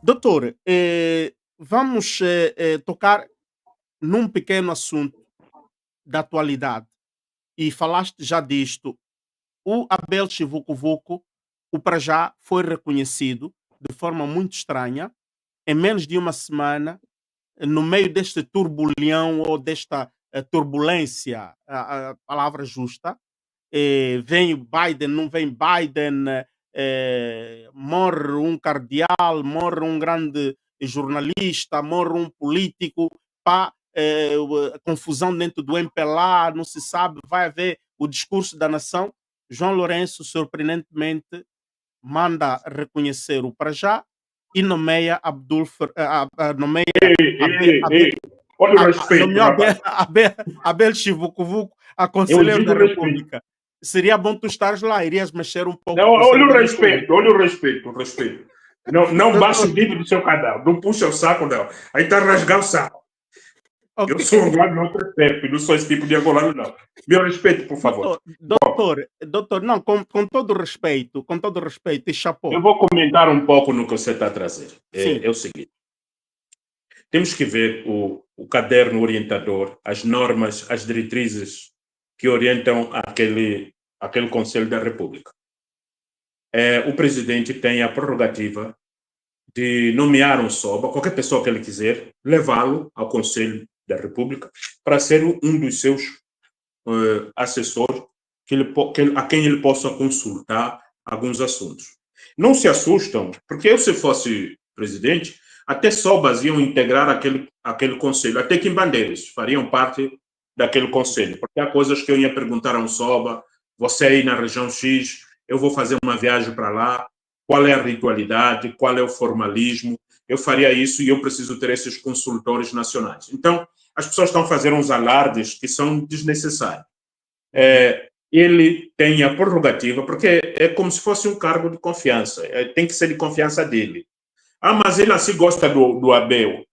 Doutor, vamos tocar num pequeno assunto da atualidade. E falaste já disto. O Abel Chivucovuco, o para já, foi reconhecido de forma muito estranha, em menos de uma semana, no meio deste turbulhão ou desta turbulência, a palavra justa, vem Biden, não vem Biden, morre um cardeal, morre um grande jornalista, morre um político, pá, a confusão dentro do MPLA, não se sabe, vai haver o discurso da nação. João Lourenço, surpreendentemente, manda reconhecer o para já e nomeia nomeia Abel, Ei, ei, olha o respeito, nomeou rapaz. Abel Chivucovuco a Eu conselheiro da digo respeito. República. Seria bom tu estares lá, irias mexer um pouco Não, com o olha o Conselho da respeito, olha o respeito, o respeito. Não baixa o dedo do seu canal, não puxa o saco, não. Aí está a rasgar o saco. Ok. Eu sou angolano de outro tempo, não sou esse tipo de angolano, não. Meu respeito, por favor. Doutor, não, com todo o respeito, e chapéu. Eu vou comentar um pouco no que você está a trazer. Sim. É o seguinte. Temos que ver o caderno orientador, as normas, as diretrizes que orientam aquele Conselho da República. O presidente tem a prerrogativa de nomear um SOBA, qualquer pessoa que ele quiser, levá-lo ao Conselho da República para ser um dos seus assessores a quem ele possa consultar alguns assuntos. Não se assustam, porque eu, se fosse presidente, até SOBAs iam integrar aquele conselho, até Quimbandeiras fariam parte daquele conselho, porque há coisas que eu ia perguntar a um SOBA, você aí na região X, eu vou fazer uma viagem para lá, qual é a ritualidade, qual é o formalismo, eu faria isso e eu preciso ter esses consultores nacionais. Então, as pessoas estão fazendo uns alardes que são desnecessários. Ele tem a prerrogativa, porque é como se fosse um cargo de confiança, tem que ser de confiança dele. Mas ele assim gosta do Abel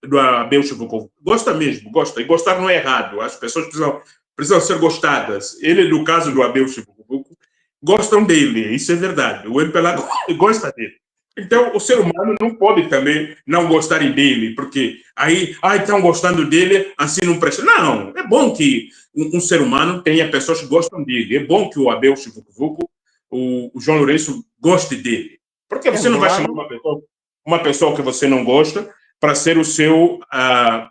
Chivucovuco. Gosta mesmo, gosta. E gostar não é errado. As pessoas precisam ser gostadas. Ele, no caso do Abel Chivucovuco, gostam dele. Isso é verdade. O MPLA gosta dele. Então, o ser humano não pode também não gostarem dele, porque aí, estão gostando dele, assim não presta. Não, é bom que um ser humano tenha pessoas que gostam dele. É bom que o Abel Chivucovuco, o João Lourenço, goste dele. Porque você não vai chamar uma pessoa que você não gosta para ser o seu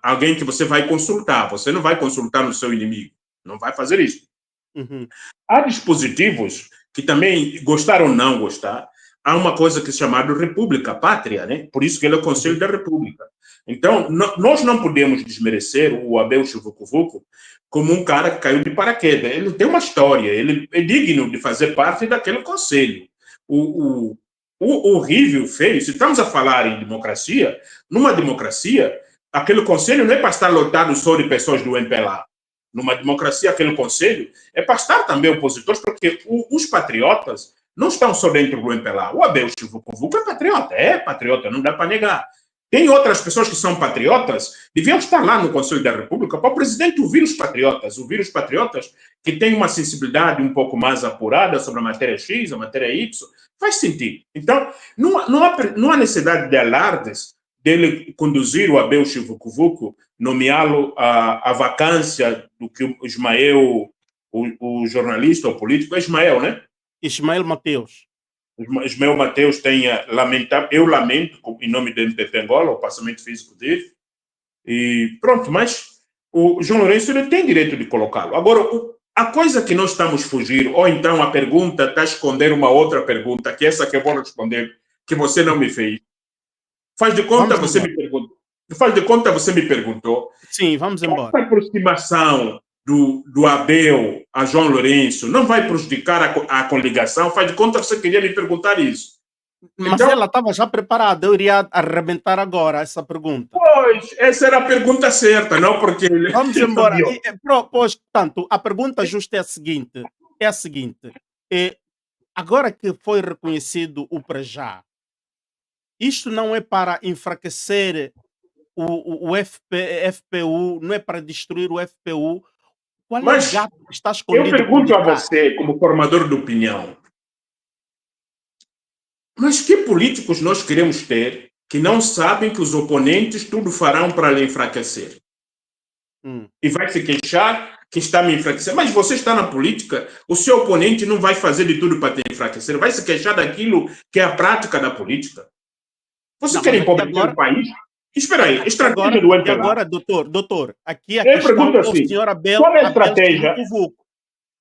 alguém que você vai consultar. Você não vai consultar o seu inimigo. Não vai fazer isso. Uhum. Há dispositivos que também, gostar ou não gostar, há uma coisa que é chamada República, Pátria, né? Por isso que ele é o Conselho da República. Então, nós não podemos desmerecer o Abel Chivucovuco como um cara que caiu de paraquedas. Ele tem uma história, ele é digno de fazer parte daquele conselho. O horrível, feio, se estamos a falar em democracia, numa democracia, aquele conselho não é para estar lotado só de pessoas do MPLA. Numa democracia, aquele conselho é para estar também opositores, porque os patriotas não estão só dentro do MPLA. O Abel Chivucovuco é patriota, não dá para negar. Tem outras pessoas que são patriotas, deviam estar lá no Conselho da República para o presidente ouvir os patriotas que têm uma sensibilidade um pouco mais apurada sobre a matéria X, a matéria Y, faz sentido. Então, não há necessidade de alardes dele conduzir o Abel Chivucovuco, nomeá-lo à vacância do que o Ismael, o jornalista, o político, é Ismael, né? Ismael Mateus. Ismael Mateus tenha lamentado, eu lamento, em nome do MPP Angola, o passamento físico dele, e pronto, mas o João Lourenço ele tem direito de colocá-lo. Agora, a coisa que nós estamos fugir, ou então a pergunta está a esconder uma outra pergunta, que é essa que eu vou responder, que você não me fez. Faz de conta você me perguntou. Faz de conta você me perguntou. Sim, vamos embora. Essa aproximação do Abel a João Lourenço não vai prejudicar a coligação? Faz de conta que você queria me perguntar isso. Mas então, ela estava já preparada, eu iria arrebentar agora essa pergunta. Pois, essa era a pergunta certa, não porque... Vamos embora. Pois, portanto, a pergunta justa é a seguinte. Agora que foi reconhecido o para já, isto não é para enfraquecer o FPU, não é para destruir o FPU. Qual é o gato que está escondido? Eu pergunto a você, como formador de opinião, mas que políticos nós queremos ter que não sabem que os oponentes tudo farão para lhe enfraquecer. E vai se queixar que está me enfraquecendo. Mas você está na política, o seu oponente não vai fazer de tudo para te enfraquecer, vai se queixar daquilo que é a prática da política. Você quer empobrecer o país? Espera aí, estratégia do MPLA. Agora, doutor, aqui a Eu questão pergunto é o assim, senhor Abel, qual é a estratégia?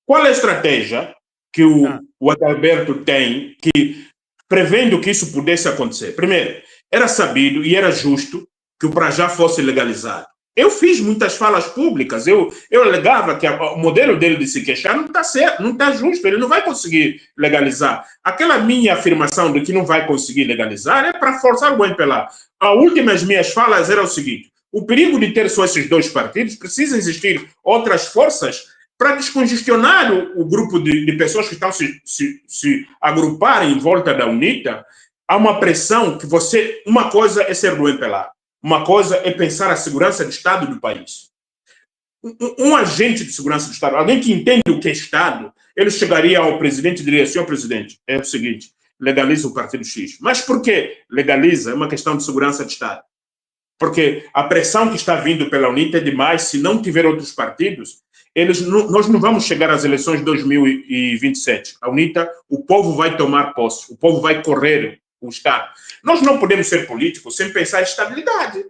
Qual é a estratégia que o Adalberto tem que, prevendo que isso pudesse acontecer? Primeiro, era sabido e era justo que o Prajá fosse legalizado. Eu fiz muitas falas públicas, eu alegava que o modelo dele de se queixar não está certo, não está justo, ele não vai conseguir legalizar. Aquela minha afirmação de que não vai conseguir legalizar é para forçar o MPLA. As últimas minhas falas eram o seguinte: o perigo de ter só esses dois partidos, precisa existir outras forças para descongestionar o grupo de pessoas que estão se agruparem em volta da UNITA. Há uma pressão que você... Uma coisa é ser do MPLA, uma coisa é pensar a segurança do Estado do país. Um agente de segurança do Estado, alguém que entende o que é Estado, ele chegaria ao presidente e diria: senhor presidente, é o seguinte, legaliza o partido X. Mas por que legaliza? É uma questão de segurança do Estado. Porque a pressão que está vindo pela UNITA é demais. Se não tiver outros partidos, nós não vamos chegar às eleições de 2027. A UNITA, o povo vai tomar posse, o povo vai correr o Estado. Nós não podemos ser políticos sem pensar em estabilidade.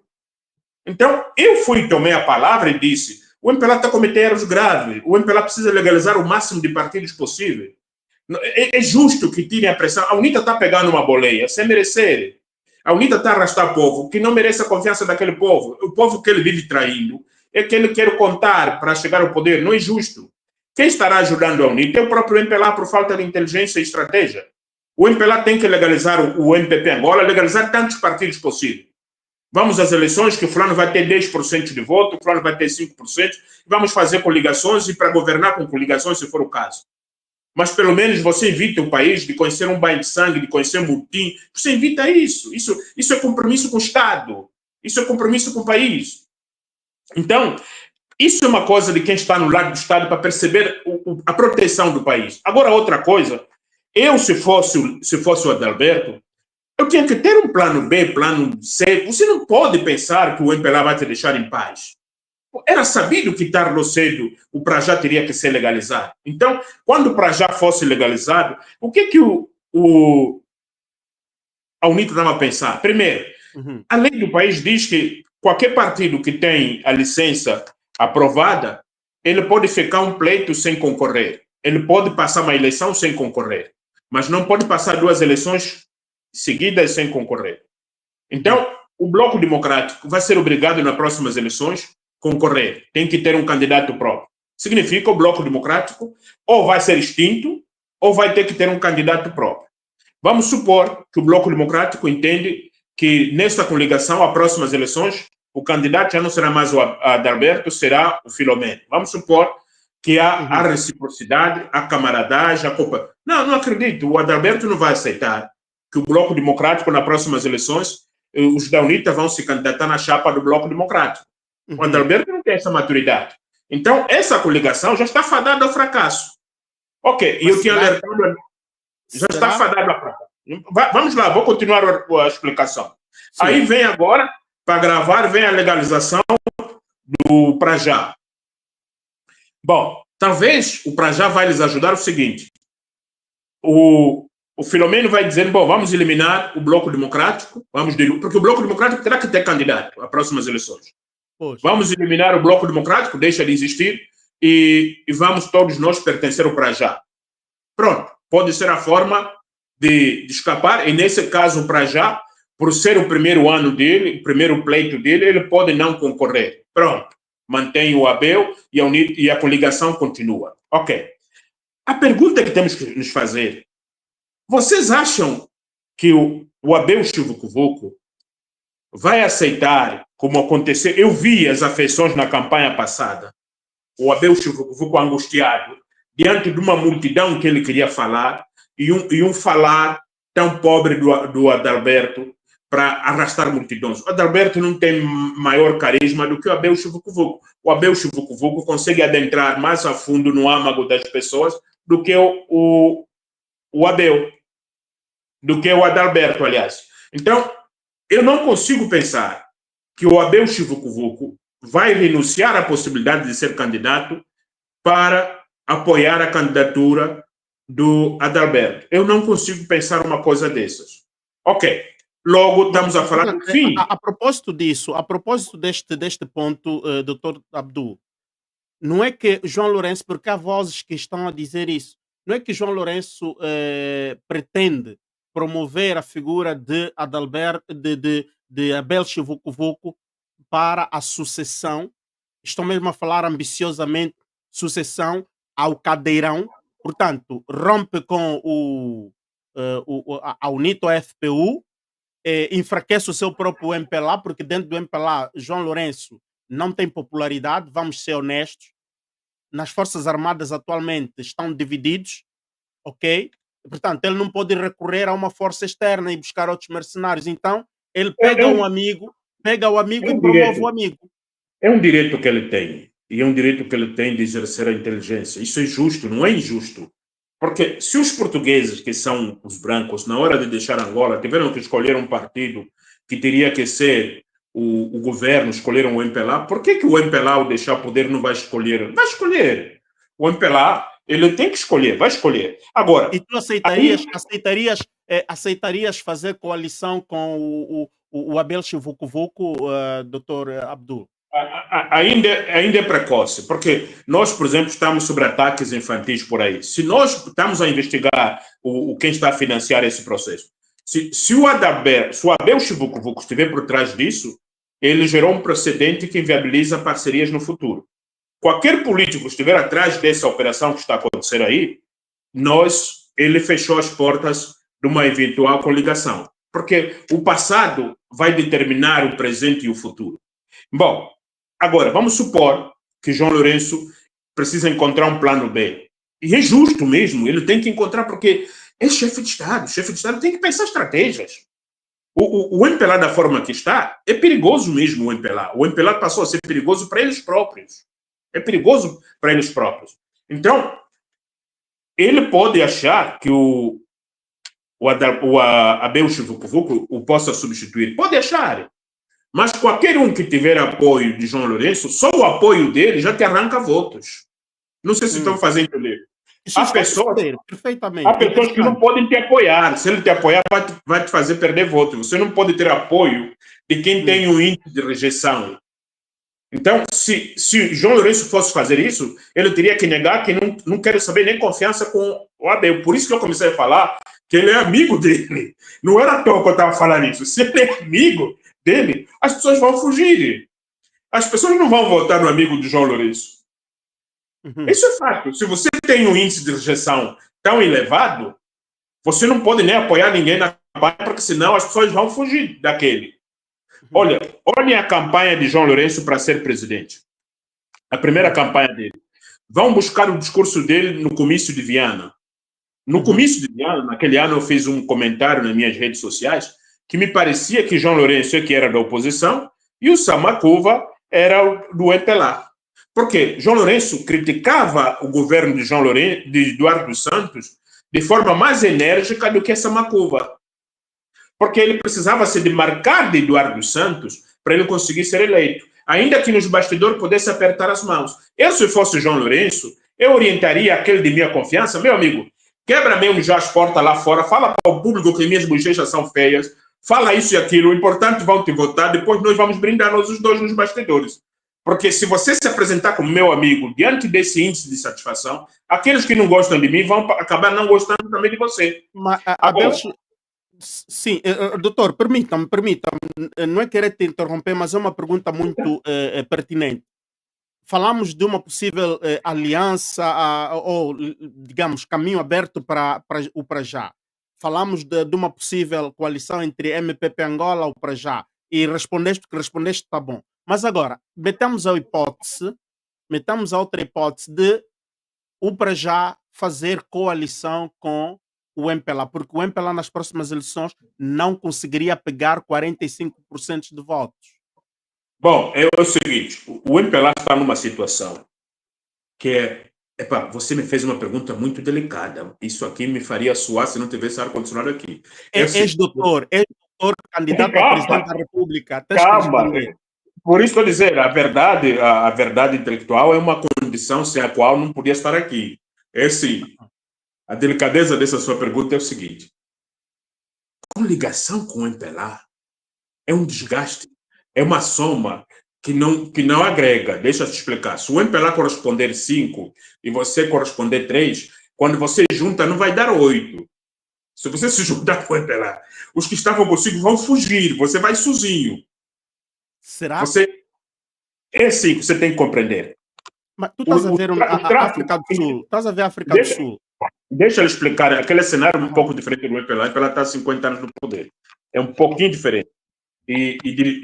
Então, eu tomei a palavra e disse: o MPLA está cometendo erros graves, o MPLA precisa legalizar o máximo de partidos possível. É justo que tirem a pressão. A UNITA está pegando uma boleia, sem merecer. A UNITA está a arrastar povo que não merece a confiança daquele povo. O povo que ele vive traindo é que ele quer contar para chegar ao poder. Não é justo. Quem estará ajudando a UNITA é o próprio MPLA por falta de inteligência e estratégia. O MPLA tem que legalizar o MPP Angola, legalizar tantos partidos possível. Vamos às eleições que o fulano vai ter 10% de voto, o fulano vai ter 5%. Vamos fazer coligações e para governar com coligações, se for o caso. Mas pelo menos você evita o país de conhecer um banho de sangue, de conhecer um mutim. Você evita isso. Isso é compromisso com o Estado. Isso é compromisso com o país. Então, isso é uma coisa de quem está no lado do Estado para perceber a proteção do país. Agora, outra coisa, eu, se fosse o Adalberto, eu tinha que ter um plano B, plano C. Você não pode pensar que o MPLA vai te deixar em paz. Era sabido que tarde ou cedo o Prajá teria que ser legalizado. Então, quando o Prajá fosse legalizado, o que a UNITA estava a pensar? Primeiro, a lei do país diz que qualquer partido que tem a licença aprovada, ele pode ficar um pleito sem concorrer. Ele pode passar uma eleição sem concorrer, mas não pode passar 2 eleições seguidas sem concorrer. Então, o Bloco Democrático vai ser obrigado nas próximas eleições concorrer, tem que ter um candidato próprio. Significa que o Bloco Democrático ou vai ser extinto ou vai ter que ter um candidato próprio. Vamos supor que o Bloco Democrático entende que nesta coligação, às próximas eleições, o candidato já não será mais o Adalberto, será o Filomeno. Vamos supor que há a reciprocidade, a camaradagem, a culpa. Não acredito. O Adalberto não vai aceitar que o Bloco Democrático, nas próximas eleições, os da UNITA vão se candidatar na chapa do Bloco Democrático. O Adalberto não tem essa maturidade. Então, essa coligação já está fadada ao fracasso. Ok, e eu tinha alertado... Já está fadada ao fracasso. Vamos lá, vou continuar a explicação. Sim. Aí vem agora, para gravar, vem a legalização do Prajá. Bom, talvez o Prajá vai lhes ajudar o seguinte. O Filomeno vai dizer: bom, vamos eliminar o Bloco Democrático, porque o Bloco Democrático terá que ter candidato às próximas eleições. Poxa. Vamos eliminar o Bloco Democrático, deixa de existir, e vamos todos nós pertencer ao Prajá. Pronto, pode ser a forma de escapar, e nesse caso o Prajá, por ser o primeiro ano dele, o primeiro pleito dele, ele pode não concorrer. Pronto, mantém o Abel e a coligação continua. Ok. A pergunta que temos que nos fazer: vocês acham que o Abel Chivucovuco vai aceitar, como aconteceu? Eu vi as afeições na campanha passada. O Abel Chivucovuco angustiado, diante de uma multidão que ele queria falar, e um falar tão pobre do Adalberto para arrastar multidões. O Adalberto não tem maior carisma do que o Abel Chivucovuco. O Abel Chivucovuco consegue adentrar mais a fundo no âmago das pessoas do que o Abel, do que o Adalberto, aliás. Então, eu não consigo pensar que o Abel Chivucovuco vai renunciar à possibilidade de ser candidato para apoiar a candidatura do Adalberto. Eu não consigo pensar uma coisa dessas. Ok, logo estamos a falar do fim. A propósito disso, a propósito deste ponto, Dr. Abdul, não é que João Lourenço, porque há vozes que estão a dizer isso, não é que João Lourenço pretende promover a figura de Adalberto, de Abel Chivucovuco para a sucessão, estão mesmo a falar ambiciosamente, sucessão ao cadeirão, portanto, rompe com a UNITO FPU, enfraquece o seu próprio MPLA, porque dentro do MPLA, João Lourenço não tem popularidade, vamos ser honestos. Nas Forças Armadas atualmente estão divididos, ok? Portanto, ele não pode recorrer a uma força externa e buscar outros mercenários. Então, ele pega um amigo, pega o amigo e promove o amigo. É um direito que ele tem. E é um direito que ele tem de exercer a inteligência. Isso é justo, não é injusto. Porque se os portugueses, que são os brancos, na hora de deixar Angola, tiveram que escolher um partido que teria que ser o governo, escolheram o MPLA, por que o MPLA, ao deixar poder, não vai escolher? Vai escolher. O MPLA, ele tem que escolher, vai escolher. Agora... E tu aceitarias fazer coalição com o Abel Chivucovuco, Dr. Abdul? Ainda é precoce, porque nós, por exemplo, estamos sobre ataques infantis por aí. Se nós estamos a investigar quem está a financiar esse processo, se o Abel Chivucovuco estiver por trás disso, ele gerou um precedente que inviabiliza parcerias no futuro. Qualquer político que estiver atrás dessa operação que está a acontecer aí, ele fechou as portas de uma eventual coligação, porque o passado vai determinar o presente e o futuro. Bom, agora, vamos supor que João Lourenço precisa encontrar um plano B. E é justo mesmo, ele tem que encontrar, porque é chefe de Estado. O chefe de Estado tem que pensar estratégias. O MPLA, da forma que está, é perigoso mesmo o MPLA. O MPLA passou a ser perigoso para eles próprios. É perigoso para eles próprios. Então, ele pode achar que o Abel Chivucovuco o possa substituir. Pode achar. Mas qualquer um que tiver apoio de João Lourenço, só o apoio dele já te arranca votos. Não sei se estão fazendo entender. Há pessoas que não podem te apoiar. Se ele te apoiar, vai te fazer perder votos. Você não pode ter apoio de quem tem um índice de rejeição. Então, se João Lourenço fosse fazer isso, ele teria que negar que não quer saber nem confiança com o Abel. Por isso que eu comecei a falar que ele é amigo dele. Não era à toa que eu estava falando isso. Se ele é amigo dele, as pessoas vão fugir. As pessoas não vão votar no amigo de João Lourenço. Isso é fato. Se você tem um índice de rejeição tão elevado, você não pode nem apoiar ninguém na campanha, porque senão as pessoas vão fugir daquele. Olha a campanha de João Lourenço para ser presidente. A primeira campanha dele. Vão buscar o discurso dele no comício de Viana. No comício de Viana, naquele ano, eu fiz um comentário nas minhas redes sociais que me parecia que João Lourenço é que era da oposição e o Samacuva era do MPLA. Porque João Lourenço criticava o governo de Eduardo Santos de forma mais enérgica do que Samacuva. Porque ele precisava se demarcar de Eduardo Santos para ele conseguir ser eleito. Ainda que nos bastidores pudesse apertar as mãos. Eu, se fosse João Lourenço, eu orientaria aquele de minha confiança, meu amigo, quebra mesmo já as portas lá fora, fala para o público que minhas bochechas são feias, fala isso e aquilo, o importante vão te votar, depois nós vamos brindar nós os dois nos bastidores. Porque se você se apresentar como meu amigo diante desse índice de satisfação, aqueles que não gostam de mim vão acabar não gostando também de você. Mas, Abel, sim, doutor, permita-me, não é querer te interromper, mas é uma pergunta muito pertinente. Falamos de uma possível aliança ou, digamos, caminho aberto para o para já. Falamos de uma possível coalição entre MPP Angola ou para já. E respondeste que respondeste, está bom. Mas agora, metamos a outra hipótese de o para já fazer coalição com o MPLA, porque o MPLA nas próximas eleições não conseguiria pegar 45% de votos. Bom, é o seguinte, o MPLA está numa situação que você me fez uma pergunta muito delicada. Isso aqui me faria suar se não tivesse ar-condicionado aqui. És doutor, doutor candidato a presidente da República. Tens que Calma. responder. Por isso estou a dizer, a verdade intelectual é uma condição sem a qual não podia estar aqui. É sim. A delicadeza dessa sua pergunta é o seguinte: com ligação com o MPLA, é um desgaste, é uma soma que não agrega. Deixa eu te explicar. Se o MPLA corresponder 5 e você corresponder 3, quando você junta, não vai dar 8. Se você se juntar com o MPLA, os que estavam consigo vão fugir, você vai sozinho. Será? Você... É sim, você tem que compreender. Mas tu estás a ver a África do Sul. Estás a ver a África do Sul. Deixa eu explicar. Aquele cenário é um pouco diferente do MPLA. O MPLA está há 50 anos no poder. É um pouquinho diferente. E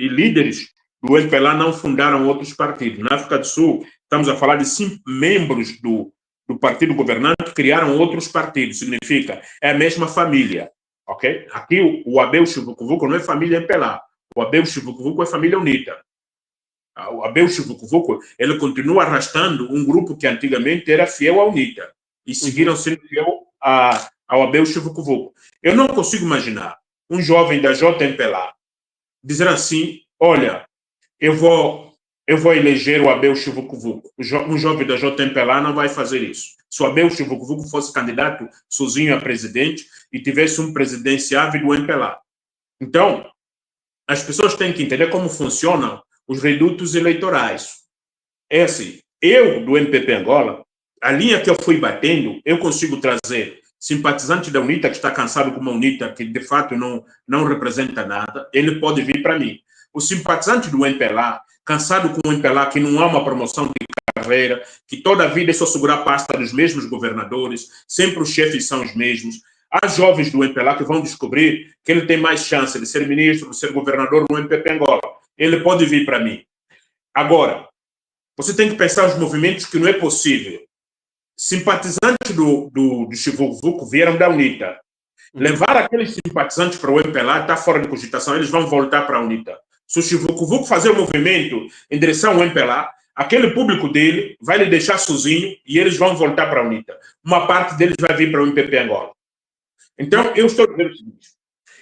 líderes do MPLA não fundaram outros partidos. Na África do Sul, estamos a falar de 5 membros do partido governante que criaram outros partidos. Significa, é a mesma família. Ok? Aqui, o Abel Chivukuvuku não é família MPLA. O Abel Chivukuvuku é família UNITA. O Abel Chivukuvuku, ele continua arrastando um grupo que antigamente era fiel à UNITA e seguiram sendo fiel ao Abel Chivukuvuku. Eu não consigo imaginar um jovem da JMPLA dizer assim: olha, eu vou eleger o Abel Chivukuvuku. Um jovem da JMPLA não vai fazer isso. Se o Abel Chivukuvuku fosse candidato sozinho a presidente e tivesse um presidenciável do MPLA. Então, as pessoas têm que entender como funcionam os redutos eleitorais. É assim, eu, do MPP Angola, a linha que eu fui batendo, eu consigo trazer simpatizante da UNITA que está cansado com uma UNITA que, de fato, não representa nada, ele pode vir para mim. O simpatizante do MPLA, cansado com o MPLA, que não há uma promoção de carreira, que toda a vida é só segurar a pasta dos mesmos governadores, sempre os chefes são os mesmos. Há jovens do MPLA que vão descobrir que ele tem mais chance de ser ministro, de ser governador no MPP Angola. Ele pode vir para mim. Agora, você tem que pensar os movimentos que não é possível. Simpatizantes do Chivukuvuku vieram da UNITA. Levar aqueles simpatizantes para o MPLA está fora de cogitação, eles vão voltar para a UNITA. Se o Chivukuvuku fazer o movimento em direção ao MPLA, aquele público dele vai lhe deixar sozinho e eles vão voltar para a UNITA. Uma parte deles vai vir para o MPP Angola. Então, eu estou dizendo o seguinte: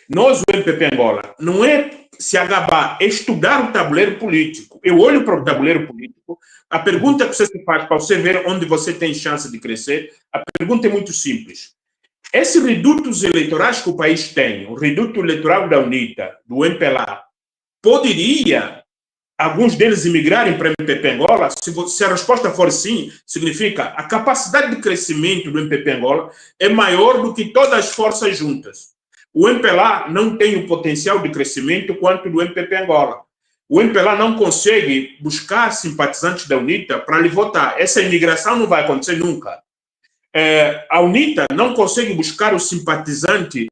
nós, o MPP Angola, não é se agabar, é estudar o tabuleiro político. Eu olho para o tabuleiro político, a pergunta que você se faz para você ver onde você tem chance de crescer, a pergunta é muito simples. Esses redutos eleitorais que o país tem, o reduto eleitoral da UNITA, do MPLA, poderia alguns deles imigrarem para o MPP Angola? Se a resposta for sim, significa a capacidade de crescimento do MPP Angola é maior do que todas as forças juntas. O MPLA não tem o potencial de crescimento quanto do MPP Angola. O MPLA não consegue buscar simpatizantes da UNITA para lhe votar. Essa imigração não vai acontecer nunca. A UNITA não consegue buscar o simpatizante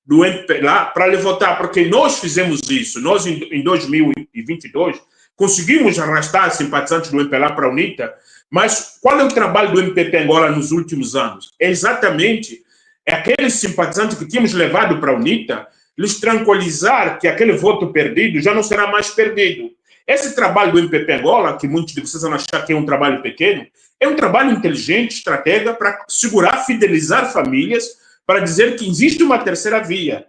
do MPLA para lhe votar, porque nós fizemos isso. Nós, em 2022, conseguimos arrastar simpatizantes do MPLA para a UNITA, mas qual é o trabalho do MPP Angola nos últimos anos? É exatamente aqueles simpatizantes que tínhamos levado para a UNITA, lhes tranquilizar que aquele voto perdido já não será mais perdido. Esse trabalho do MPP Angola, que muitos de vocês vão achar que é um trabalho pequeno, é um trabalho inteligente, estratégico, para segurar, fidelizar famílias, para dizer que existe uma terceira via.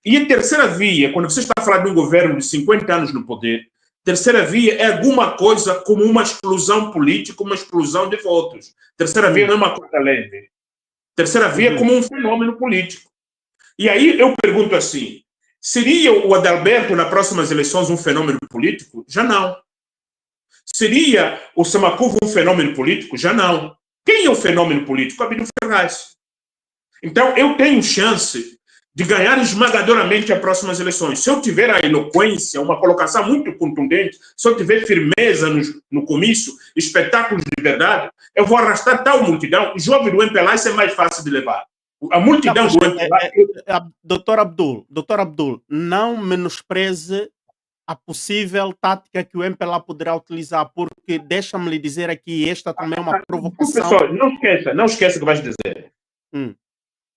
E a terceira via, quando você está falando de um governo de 50 anos no poder, terceira via é alguma coisa como uma explosão política, uma explosão de votos. Terceira via não é uma coisa leve. Terceira via é como um fenômeno político. E aí eu pergunto assim, seria o Adalberto nas próximas eleições um fenômeno político? Já não. Seria o Samakuva um fenômeno político? Já não. Quem é o fenômeno político? Abílio Ferraz. Então eu tenho chance de ganhar esmagadoramente as próximas eleições. Se eu tiver a eloquência, uma colocação muito contundente, se eu tiver firmeza no comício, espetáculos de verdade, eu vou arrastar tal multidão. O jovem do MPLA, isso é mais fácil de levar. A multidão do MPLA... Doutor Abdul, não menospreze a possível tática que o MPLA poderá utilizar, porque deixa-me lhe dizer aqui, esta também é uma provocação... Pessoal, não esqueça o que vais dizer.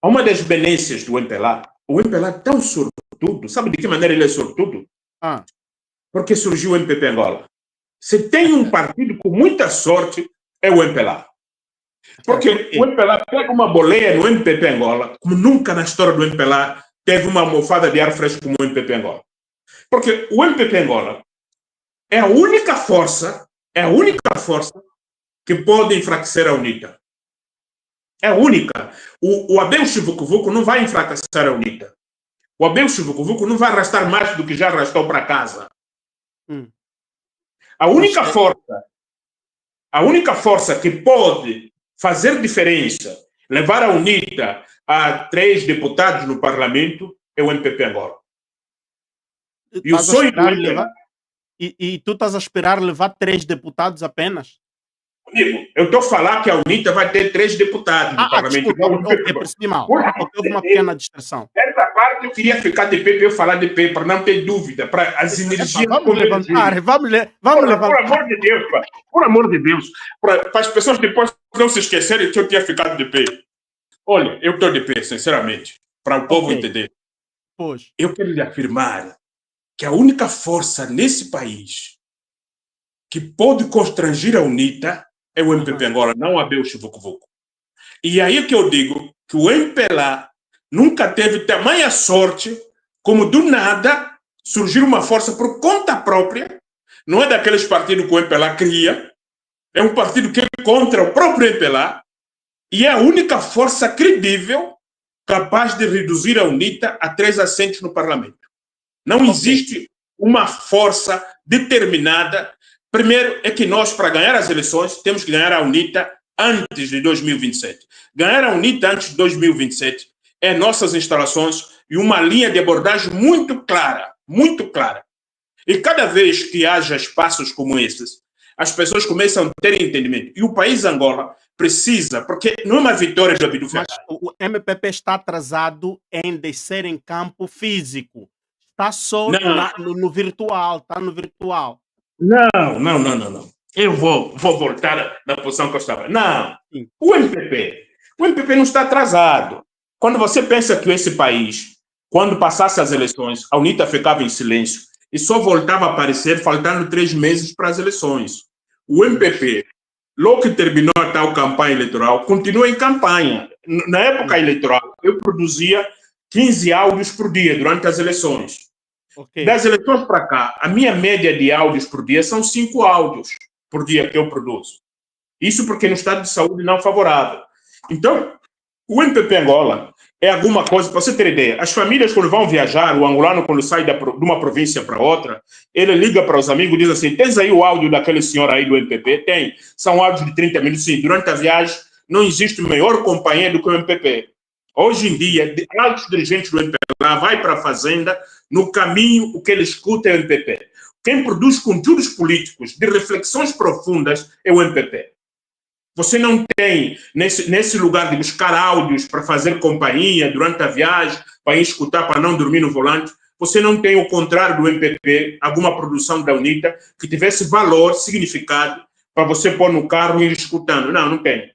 Uma das benências do MPLA, o MPLA é tão sortudo, sabe de que maneira ele é sortudo? Porque surgiu o MPP Angola. Se tem um partido com muita sorte, é o MPLA. Porque o MPLA pega uma boleia no MPP Angola, como nunca na história do MPLA teve uma almofada de ar fresco como o MPP Angola. Porque o MPP Angola é a única força que pode enfraquecer a UNITA. É a única. O Abel Chivucovuco não vai enfraquecer a UNITA. O Abel Chivucovuco não vai arrastar mais do que já arrastou para casa. A única força que pode fazer diferença, levar a UNITA a 3 deputados no parlamento, é o MPP Angola. E o sonho do MPP... E tu estás a esperar levar 3 deputados apenas? Eu estou a falar que a UNITA vai ter 3 deputados no parlamento. Desculpa, eu percebi mal. Houve uma pequena distração. Essa parte eu queria ficar de pé para eu falar de pé, para não ter dúvida, para as energias... Vamos levantar. Por amor de Deus, por amor de Deus, para as pessoas depois não se esquecerem que eu tinha ficado de pé. Olha, eu estou de pé, sinceramente, para o povo entender. Pois. Eu quero lhe afirmar que a única força nesse país que pode constranger a UNITA é o MPP Angola, não o Abel Chivucovuco. E aí que eu digo que o MPLA nunca teve tamanha sorte como do nada surgir uma força por conta própria. Não é daqueles partidos que o MPLA cria, é um partido que é contra o próprio MPLA e é a única força credível capaz de reduzir a UNITA a 3 assentos no parlamento. Não existe uma força determinada. Primeiro é que nós, para ganhar as eleições, temos que ganhar a UNITA antes de 2027. Ganhar a UNITA antes de 2027 é nossas instalações e uma linha de abordagem muito clara, muito clara. E cada vez que haja espaços como esses, as pessoas começam a ter entendimento. E o país Angola precisa, porque não é uma vitória do Abílio Ferreira. Mas o MPP está atrasado em descer em campo físico. Está só no virtual, está no virtual. Não. Eu vou voltar na posição que eu estava. Não. Sim. O MPP não está atrasado. Quando você pensa que esse país, quando passasse as eleições, a UNITA ficava em silêncio e só voltava a aparecer faltando 3 meses para as eleições. O MPP, logo que terminou a tal campanha eleitoral, continua em campanha. Na época eleitoral, eu produzia 15 áudios por dia durante as eleições. Das eleições para cá, a minha média de áudios por dia são 5 áudios por dia que eu produzo. Isso porque no estado de saúde não favorável. Então, o MPP Angola é alguma coisa, para você ter ideia, as famílias quando vão viajar, o angolano quando sai de uma província para outra, ele liga para os amigos e diz assim, tens aí o áudio daquele senhor aí do MPP? Tem. São áudios de 30 minutos. Sim, durante a viagem não existe maior companhia do que o MPP. Hoje em dia, altos dirigentes do MPP vai para a fazenda, no caminho o que ele escuta é o MPP. Quem produz conteúdos políticos de reflexões profundas é o MPP. Você não tem, nesse lugar de buscar áudios para fazer companhia durante a viagem, para ir escutar, para não dormir no volante, você não tem o contrário do MPP, alguma produção da UNITA que tivesse valor, significado, para você pôr no carro e ir escutando. Não tem.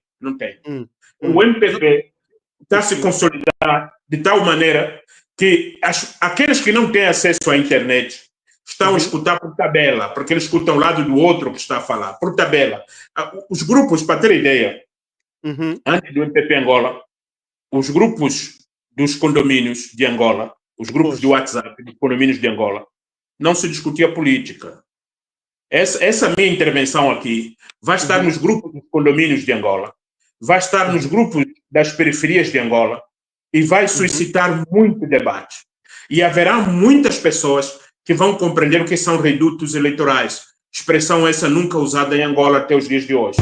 O MPP está se consolidar de tal maneira que aqueles que não têm acesso à internet estão a escutar por tabela, porque eles escutam o lado do outro que está a falar, por tabela. Os grupos, para ter ideia, antes do MPP Angola, os grupos dos condomínios de Angola, os grupos de WhatsApp dos condomínios de Angola, não se discutia política. Essa minha intervenção aqui vai estar nos grupos dos condomínios de Angola, vai estar nos grupos das periferias de Angola e vai suscitar muito debate. E haverá muitas pessoas que vão compreender o que são redutos eleitorais. Expressão essa nunca usada em Angola até os dias de hoje.